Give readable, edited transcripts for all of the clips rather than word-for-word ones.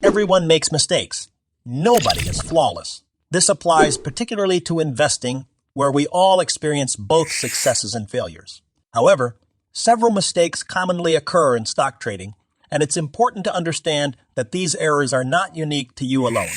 Everyone makes mistakes. Nobody is flawless. This applies particularly to investing, where we all experience both successes and failures. However, several mistakes commonly occur in stock trading, and it's important to understand that these errors are not unique to you alone.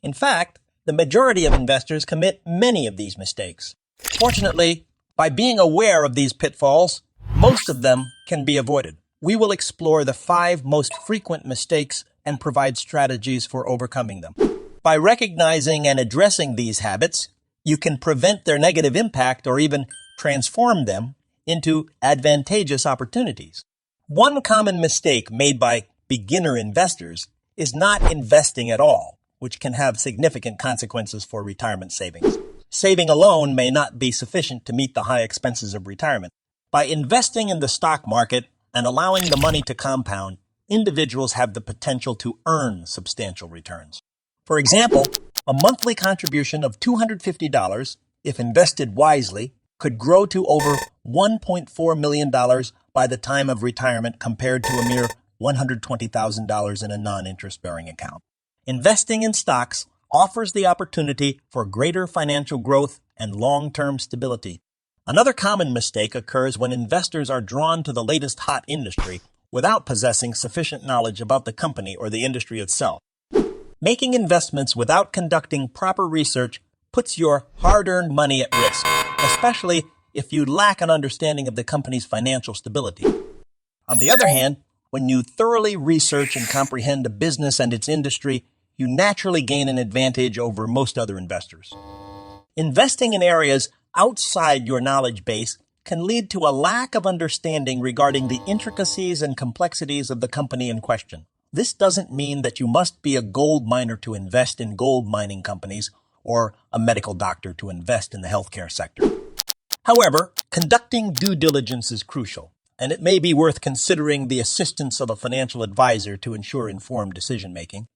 In fact, the majority of investors commit many of these mistakes. Fortunately, by being aware of these pitfalls, most of them can be avoided. We will explore the 5 most frequent mistakes and provide strategies for overcoming them. By recognizing and addressing these habits, you can prevent their negative impact or even transform them into advantageous opportunities. One common mistake made by beginner investors is not investing at all, which can have significant consequences for retirement savings. Saving alone may not be sufficient to meet the high expenses of retirement. By investing in the stock market and allowing the money to compound, individuals have the potential to earn substantial returns. For example, a monthly contribution of $250, if invested wisely, could grow to over $1.4 million by the time of retirement compared to a mere $120,000 in a non-interest-bearing account. Investing in stocks offers the opportunity for greater financial growth and long-term stability. Another common mistake occurs when investors are drawn to the latest hot industry without possessing sufficient knowledge about the company or the industry itself. Making investments without conducting proper research puts your hard-earned money at risk, especially if you lack an understanding of the company's financial stability. On the other hand, when you thoroughly research and comprehend a business and its industry, you naturally gain an advantage over most other investors. Investing in areas outside your knowledge base can lead to a lack of understanding regarding the intricacies and complexities of the company in question. This doesn't mean that you must be a gold miner to invest in gold mining companies or a medical doctor to invest in the healthcare sector. However, conducting due diligence is crucial, and it may be worth considering the assistance of a financial advisor to ensure informed decision-making.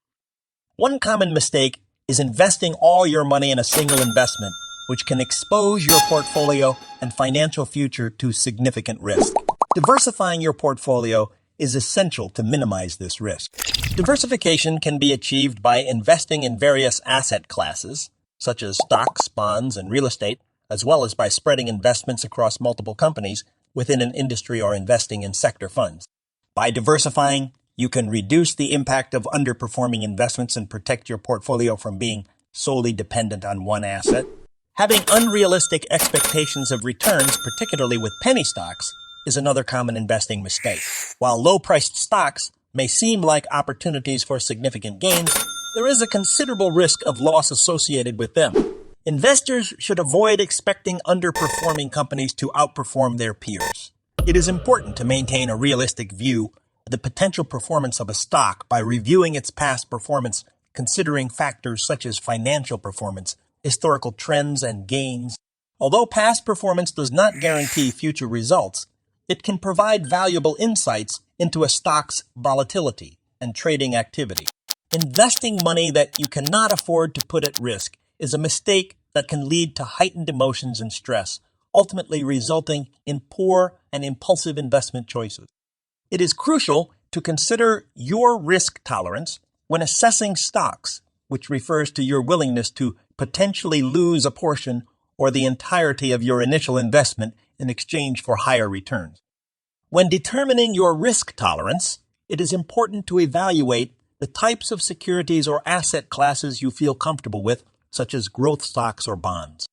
One common mistake is investing all your money in a single investment, which can expose your portfolio and financial future to significant risk. Diversifying your portfolio is essential to minimize this risk. Diversification can be achieved by investing in various asset classes, such as stocks, bonds, and real estate, as well as by spreading investments across multiple companies within an industry or investing in sector funds. By diversifying, you can reduce the impact of underperforming investments and protect your portfolio from being solely dependent on one asset. Having unrealistic expectations of returns, particularly with penny stocks, is another common investing mistake. While low-priced stocks may seem like opportunities for significant gains, there is a considerable risk of loss associated with them. Investors should avoid expecting underperforming companies to outperform their peers. It is important to maintain a realistic view of the potential performance of a stock by reviewing its past performance, considering factors such as financial performance, historical trends, and gains. Although past performance does not guarantee future results, it can provide valuable insights into a stock's volatility and trading activity. Investing money that you cannot afford to put at risk is a mistake that can lead to heightened emotions and stress, ultimately resulting in poor and impulsive investment choices. It is crucial to consider your risk tolerance when assessing stocks, which refers to your willingness to potentially lose a portion or the entirety of your initial investment in exchange for higher returns. When determining your risk tolerance, it is important to evaluate the types of securities or asset classes you feel comfortable with, such as growth stocks or bonds.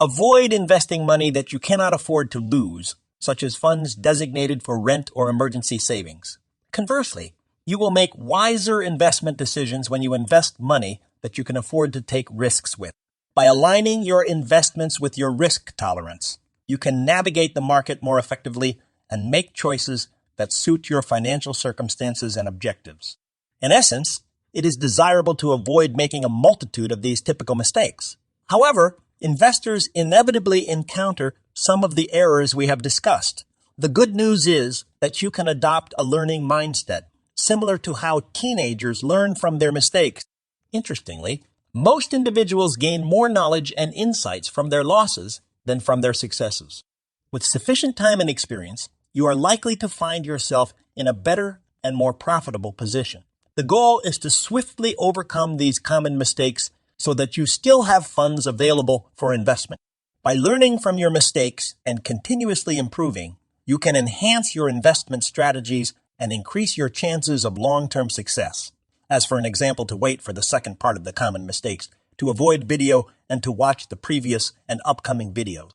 Avoid investing money that you cannot afford to lose, such as funds designated for rent or emergency savings. Conversely, you will make wiser investment decisions when you invest money that you can afford to take risks with. By aligning your investments with your risk tolerance, you can navigate the market more effectively and make choices that suit your financial circumstances and objectives. In essence, it is desirable to avoid making a multitude of these typical mistakes. However, investors inevitably encounter some of the errors we have discussed. The good news is that you can adopt a learning mindset, similar to how teenagers learn from their mistakes. Interestingly, most individuals gain more knowledge and insights from their losses than from their successes. With sufficient time and experience, you are likely to find yourself in a better and more profitable position. The goal is to swiftly overcome these common mistakes so that you still have funds available for investment. By learning from your mistakes and continuously improving, you can enhance your investment strategies and increase your chances of long-term success. As for an example, to wait for the second part of the common mistakes, to avoid video and to watch the previous and upcoming videos.